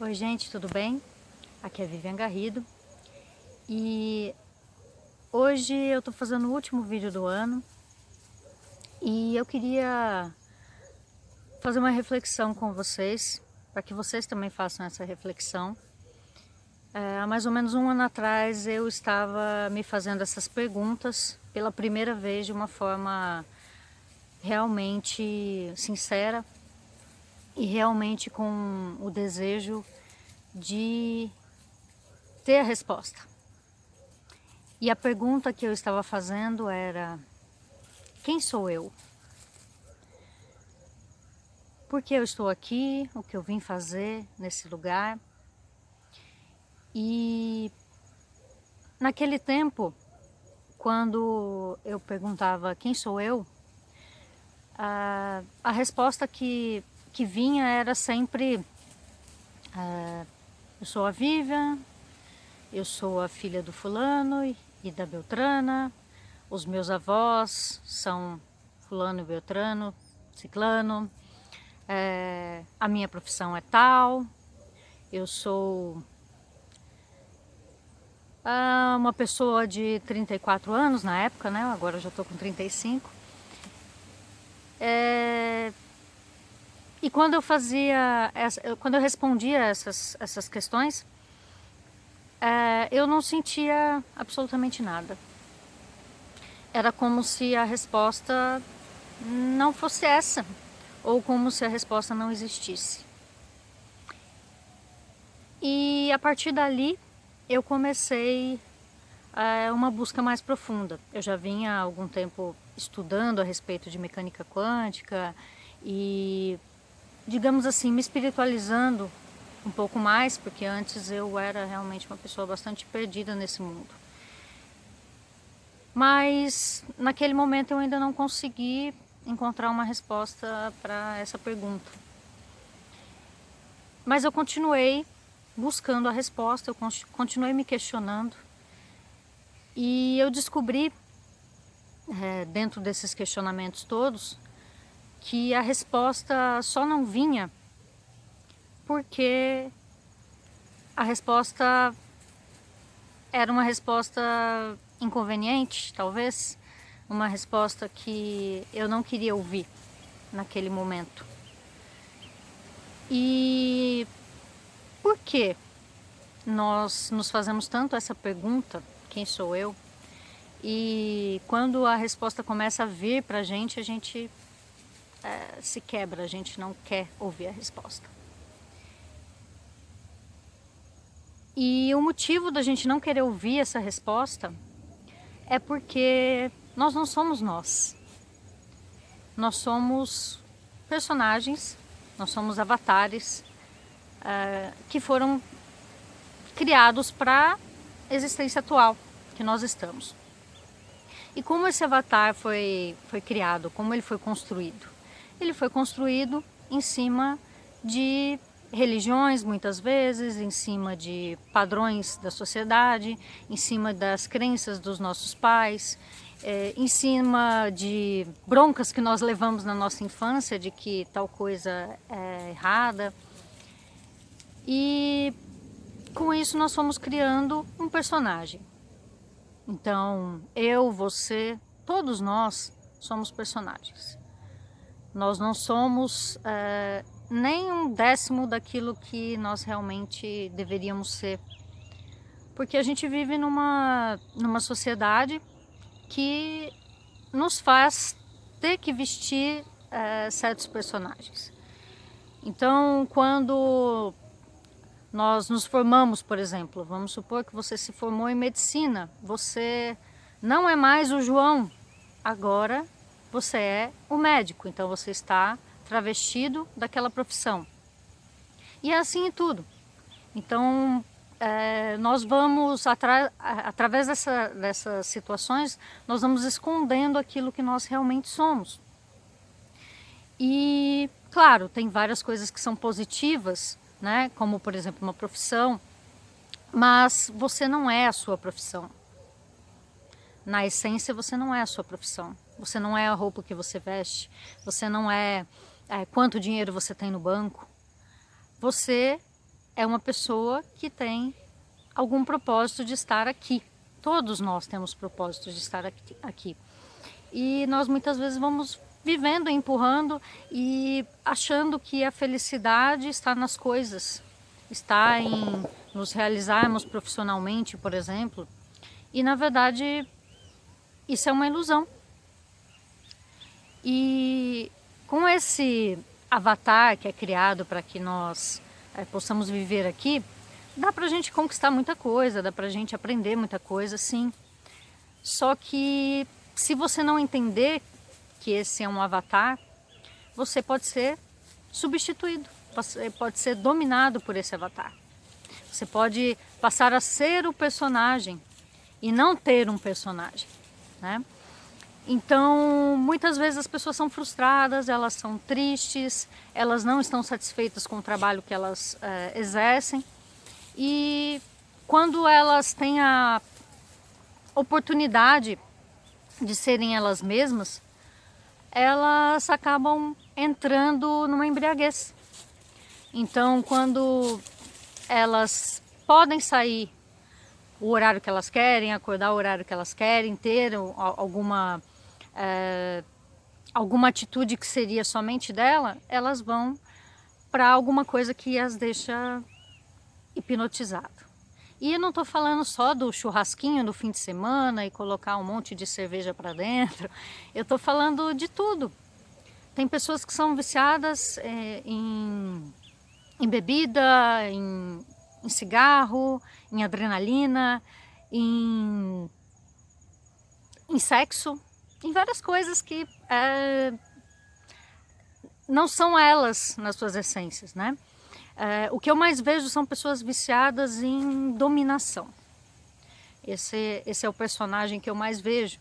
Oi gente, tudo bem? Aqui é Vivian Garrido e hoje eu tô fazendo o último vídeo do ano e eu queria fazer uma reflexão com vocês, para que vocês também façam essa reflexão. Há mais ou menos um ano atrás eu estava me fazendo essas perguntas pela primeira vez de uma forma realmente sincera e realmente com o desejo de ter a resposta. E a pergunta que eu estava fazendo era: quem sou eu? Por que eu estou aqui? O que eu vim fazer nesse lugar? E naquele tempo, quando eu perguntava quem sou eu, a resposta que vinha era sempre: eu sou a Vivian, eu sou a filha do fulano e da Beltrana, os meus avós são fulano e Beltrano, ciclano, a minha profissão é tal, eu sou uma pessoa de 34 anos na época, né? Agora eu já estou com 35. E quando quando eu respondia essas questões, eu não sentia absolutamente nada. Era como se a resposta não fosse essa, ou como se a resposta não existisse. E a partir dali eu comecei uma busca mais profunda. Eu já vinha há algum tempo estudando a respeito de mecânica quântica e, digamos assim, me espiritualizando um pouco mais, porque antes eu era realmente uma pessoa bastante perdida nesse mundo. Mas naquele momento eu ainda não consegui encontrar uma resposta para essa pergunta. Mas eu continuei buscando a resposta, eu continuei me questionando. E eu descobri, dentro desses questionamentos todos, que a resposta só não vinha porque a resposta era uma resposta inconveniente, talvez, uma resposta que eu não queria ouvir naquele momento. E por que nós nos fazemos tanto essa pergunta, quem sou eu? E quando a resposta começa a vir pra gente, a gente se quebra, a gente não quer ouvir a resposta. E o motivo da gente não querer ouvir essa resposta é porque nós não somos nós. Nós somos personagens, nós somos avatares que foram criados para a existência atual que nós estamos. E como esse avatar foi criado, como ele foi construído? Ele foi construído em cima de religiões, muitas vezes, em cima de padrões da sociedade, em cima das crenças dos nossos pais, em cima de broncas que nós levamos na nossa infância de que tal coisa é errada. E com isso nós fomos criando um personagem. Então, eu, você, todos nós somos personagens. Nós não somos nem um décimo daquilo que nós realmente deveríamos ser. Porque a gente vive numa sociedade que nos faz ter que vestir certos personagens. Então, quando nós nos formamos, por exemplo, vamos supor que você se formou em medicina, você não é mais o João, agora você é o médico, então você está travestido daquela profissão. E é assim em tudo. Então, nós vamos, através dessas situações, nós vamos escondendo aquilo que nós realmente somos. E, claro, tem várias coisas que são positivas, né? Como, por exemplo, uma profissão, mas você não é a sua profissão. Na essência, você não é a sua profissão. Você não é a roupa que você veste, você não é quanto dinheiro você tem no banco. Você é uma pessoa que tem algum propósito de estar aqui. Todos nós temos propósito de estar aqui. E nós muitas vezes vamos vivendo, empurrando e achando que a felicidade está nas coisas, está em nos realizarmos profissionalmente, por exemplo. E na verdade isso é uma ilusão. E com esse avatar que é criado para que nós possamos viver aqui, dá pra gente conquistar muita coisa, dá pra gente aprender muita coisa, sim. Só que se você não entender que esse é um avatar, você pode ser substituído, você pode ser dominado por esse avatar. Você pode passar a ser o personagem e não ter um personagem, né? Então, muitas vezes as pessoas são frustradas, elas são tristes, elas não estão satisfeitas com o trabalho que elas exercem. E quando elas têm a oportunidade de serem elas mesmas, elas acabam entrando numa embriaguez. Então, quando elas podem sair o horário que elas querem, acordar o horário que elas querem, ter alguma atitude que seria somente dela, elas vão para alguma coisa que as deixa hipnotizado. E eu não estou falando só do churrasquinho no fim de semana e colocar um monte de cerveja para dentro, eu estou falando de tudo. Tem pessoas que são viciadas em bebida, em cigarro, em adrenalina, em sexo, em várias coisas que não são elas nas suas essências, né? O que eu mais vejo são pessoas viciadas em dominação. Esse é o personagem que eu mais vejo.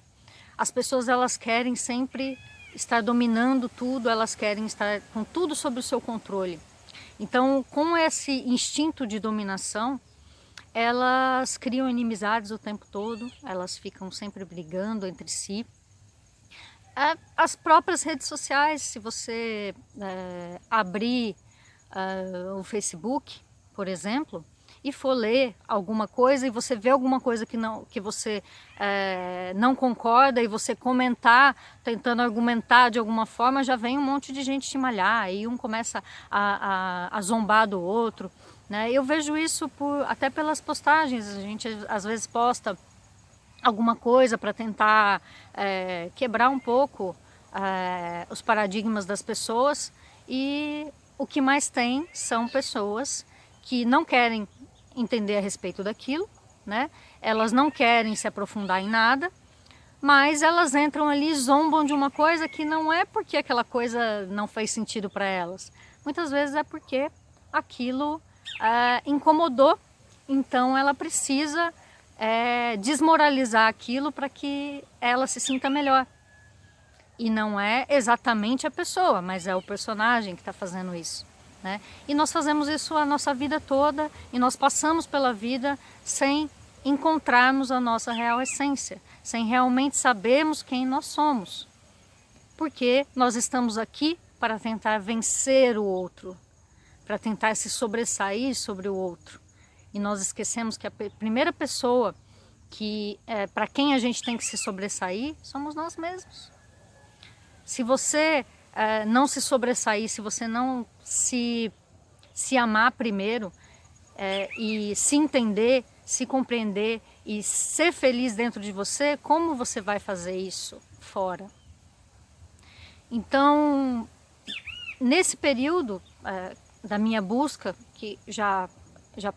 As pessoas, elas querem sempre estar dominando tudo, elas querem estar com tudo sob o seu controle. Então, com esse instinto de dominação, elas criam inimizades o tempo todo, elas ficam sempre brigando entre si. As próprias redes sociais, se você abrir o Facebook, por exemplo, e for ler alguma coisa e você vê alguma coisa que você não concorda e você comentar, tentando argumentar de alguma forma, já vem um monte de gente te malhar e um começa a zombar do outro, né? Eu vejo isso até pelas postagens. A gente às vezes posta alguma coisa para tentar quebrar um pouco os paradigmas das pessoas, e o que mais tem são pessoas que não querem entender a respeito daquilo, né? Elas não querem se aprofundar em nada, mas elas entram ali e zombam de uma coisa que não é porque aquela coisa não fez sentido para elas. Muitas vezes é porque aquilo incomodou, então ela precisa desmoralizar aquilo para que ela se sinta melhor. E não é exatamente a pessoa, mas é o personagem que está fazendo isso, né? E nós fazemos isso a nossa vida toda, e nós passamos pela vida sem encontrarmos a nossa real essência, sem realmente sabermos quem nós somos. Porque nós estamos aqui para tentar vencer o outro, para tentar se sobressair sobre o outro. E nós esquecemos que a primeira pessoa para quem a gente tem que se sobressair somos nós mesmos. Se você não se sobressair, se você não se amar primeiro e se entender, se compreender e ser feliz dentro de você, como você vai fazer isso fora? Então, nesse período da minha busca, que já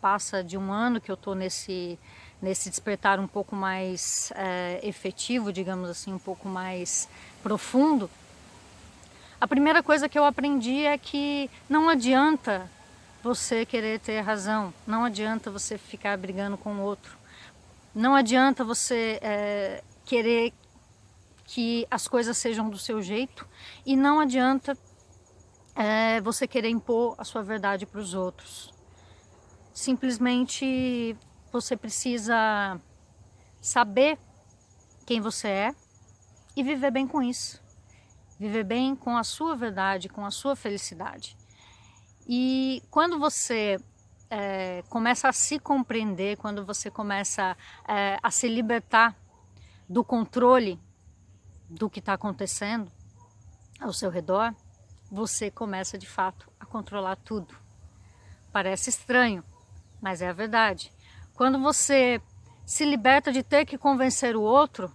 passa de um ano que eu estou nesse despertar um pouco mais efetivo, digamos assim, um pouco mais profundo, a primeira coisa que eu aprendi é que não adianta você querer ter razão, não adianta você ficar brigando com o outro, não adianta você querer que as coisas sejam do seu jeito, e não adianta você querer impor a sua verdade para os outros. Simplesmente você precisa saber quem você é e viver bem com isso. Viver bem com a sua verdade, com a sua felicidade. E quando você começa a se compreender, quando você começa a se libertar do controle do que está acontecendo ao seu redor, você começa de fato a controlar tudo. Parece estranho, mas é a verdade. Quando você se liberta de ter que convencer o outro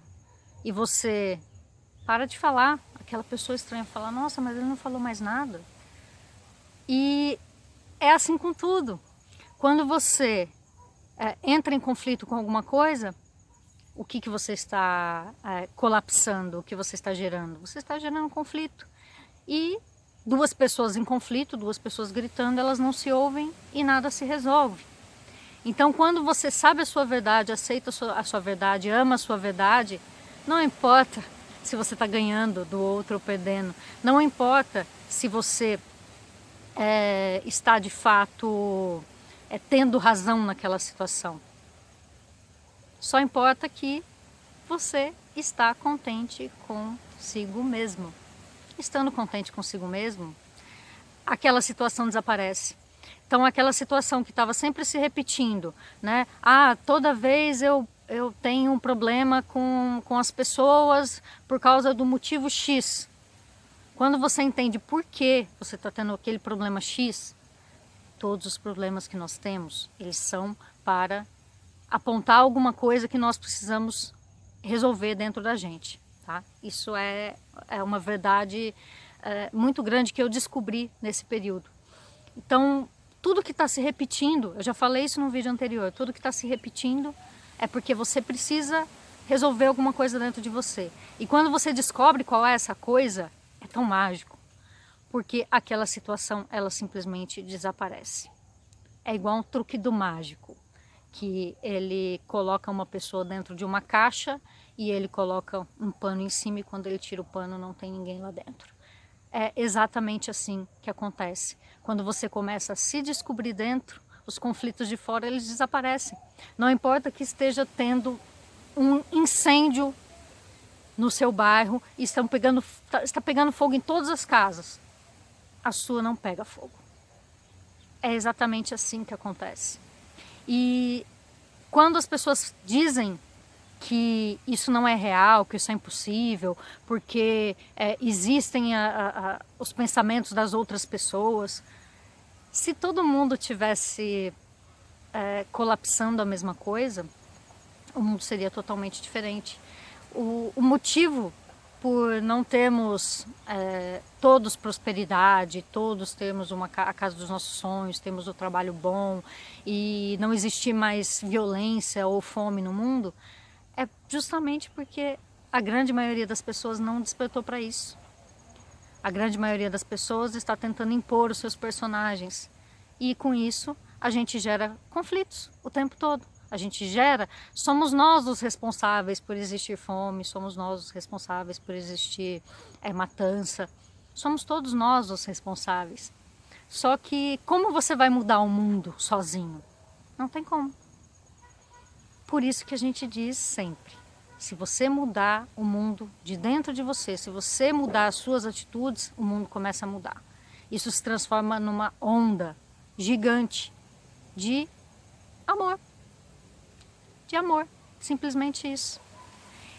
e você para de falar, aquela pessoa estranha fala, nossa, mas ele não falou mais nada. E é assim com tudo. Quando você entra em conflito com alguma coisa, o que você está colapsando, o que você está gerando? Você está gerando um conflito. E duas pessoas em conflito, duas pessoas gritando, elas não se ouvem e nada se resolve. Então, quando você sabe a sua verdade, aceita a sua verdade, ama a sua verdade, não importa se você está ganhando do outro ou perdendo, não importa se você está de fato tendo razão naquela situação. Só importa que você está contente consigo mesmo. Estando contente consigo mesmo, aquela situação desaparece. Então, aquela situação que estava sempre se repetindo, né? Ah, toda vez eu tenho um problema com as pessoas por causa do motivo X. Quando você entende por que você está tendo aquele problema X, todos os problemas que nós temos, eles são para apontar alguma coisa que nós precisamos resolver dentro da gente, tá? Isso é uma verdade muito grande que eu descobri nesse período. Então, tudo que está se repetindo, eu já falei isso no vídeo anterior, tudo que está se repetindo é porque você precisa resolver alguma coisa dentro de você. E quando você descobre qual é essa coisa, é tão mágico, porque aquela situação, ela simplesmente desaparece. É igual um truque do mágico, que ele coloca uma pessoa dentro de uma caixa e ele coloca um pano em cima e quando ele tira o pano não tem ninguém lá dentro. É exatamente assim que acontece. Quando você começa a se descobrir dentro, os conflitos de fora eles desaparecem. Não importa que esteja tendo um incêndio no seu bairro e está pegando fogo em todas as casas. A sua não pega fogo. É exatamente assim que acontece. E quando as pessoas dizem que isso não é real, que isso é impossível, porque existem os pensamentos das outras pessoas. Se todo mundo tivesse colapsando a mesma coisa, o mundo seria totalmente diferente. O motivo por não termos todos prosperidade, todos termos a casa dos nossos sonhos, temos o trabalho bom e não existir mais violência ou fome no mundo, é justamente porque a grande maioria das pessoas não despertou para isso. A grande maioria das pessoas está tentando impor os seus personagens. E com isso, a gente gera conflitos o tempo todo. Somos nós os responsáveis por existir fome, somos nós os responsáveis por existir matança. Somos todos nós os responsáveis. Só que como você vai mudar o mundo sozinho? Não tem como. Por isso que a gente diz sempre, se você mudar o mundo de dentro de você, se você mudar as suas atitudes, o mundo começa a mudar. Isso se transforma numa onda gigante de amor. De amor, simplesmente isso.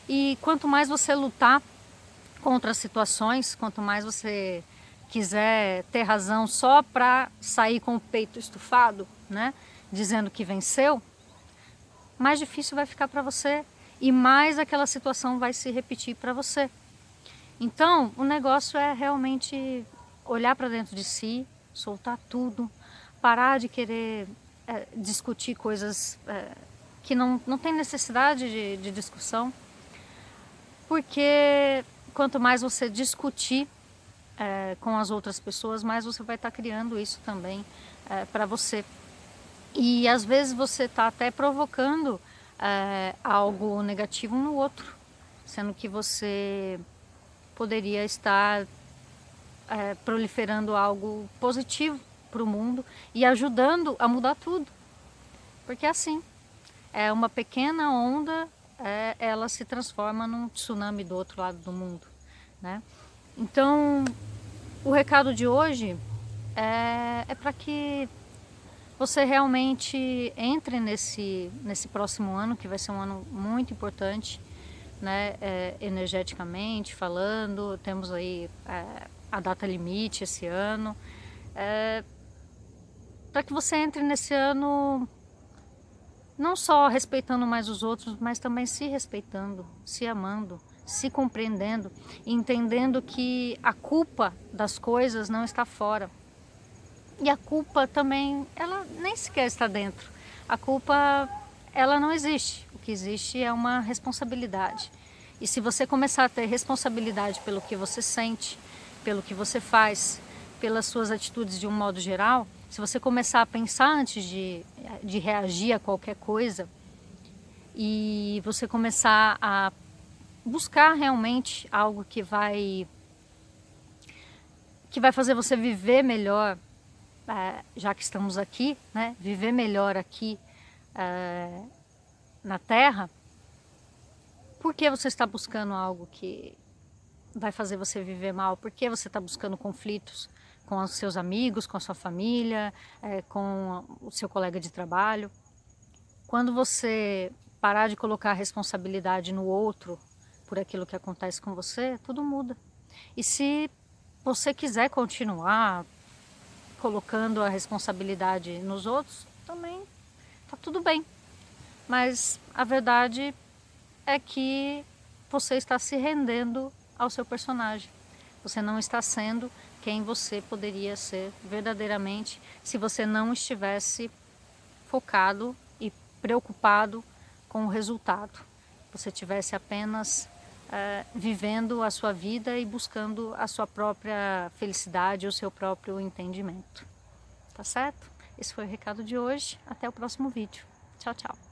E quanto mais você lutar contra as situações, quanto mais você quiser ter razão só para sair com o peito estufado, né, dizendo que venceu, mais difícil vai ficar para você e mais aquela situação vai se repetir para você. Então, o negócio é realmente olhar para dentro de si, soltar tudo, parar de querer discutir coisas que não tem necessidade de discussão, porque quanto mais você discutir com as outras pessoas, mais você vai estar criando isso também para você. E às vezes você está até provocando algo negativo no outro, sendo que você poderia estar proliferando algo positivo para o mundo e ajudando a mudar tudo. Porque assim, uma pequena onda, ela se transforma num tsunami do outro lado do mundo, né? Então, o recado de hoje é para que você realmente entre nesse próximo ano, que vai ser um ano muito importante, né, energeticamente falando. Temos aí a data limite esse ano, para que você entre nesse ano não só respeitando mais os outros, mas também se respeitando, se amando, se compreendendo, entendendo que a culpa das coisas não está fora. E a culpa também, ela nem sequer está dentro. A culpa, ela não existe. O que existe é uma responsabilidade. E se você começar a ter responsabilidade pelo que você sente, pelo que você faz, pelas suas atitudes de um modo geral, se você começar a pensar antes de reagir a qualquer coisa, e você começar a buscar realmente algo que vai fazer você viver melhor, já que estamos aqui, né? Viver melhor aqui na Terra. Por que você está buscando algo que vai fazer você viver mal? Por que você está buscando conflitos com os seus amigos, com a sua família, com o seu colega de trabalho? Quando você parar de colocar a responsabilidade no outro por aquilo que acontece com você, tudo muda. E se você quiser continuar colocando a responsabilidade nos outros, também tá tudo bem. Mas a verdade é que você está se rendendo ao seu personagem. Você não está sendo quem você poderia ser verdadeiramente se você não estivesse focado e preocupado com o resultado. Você estivesse apenas vivendo a sua vida e buscando a sua própria felicidade, o seu próprio entendimento. Tá certo? Esse foi o recado de hoje. Até o próximo vídeo. Tchau, tchau.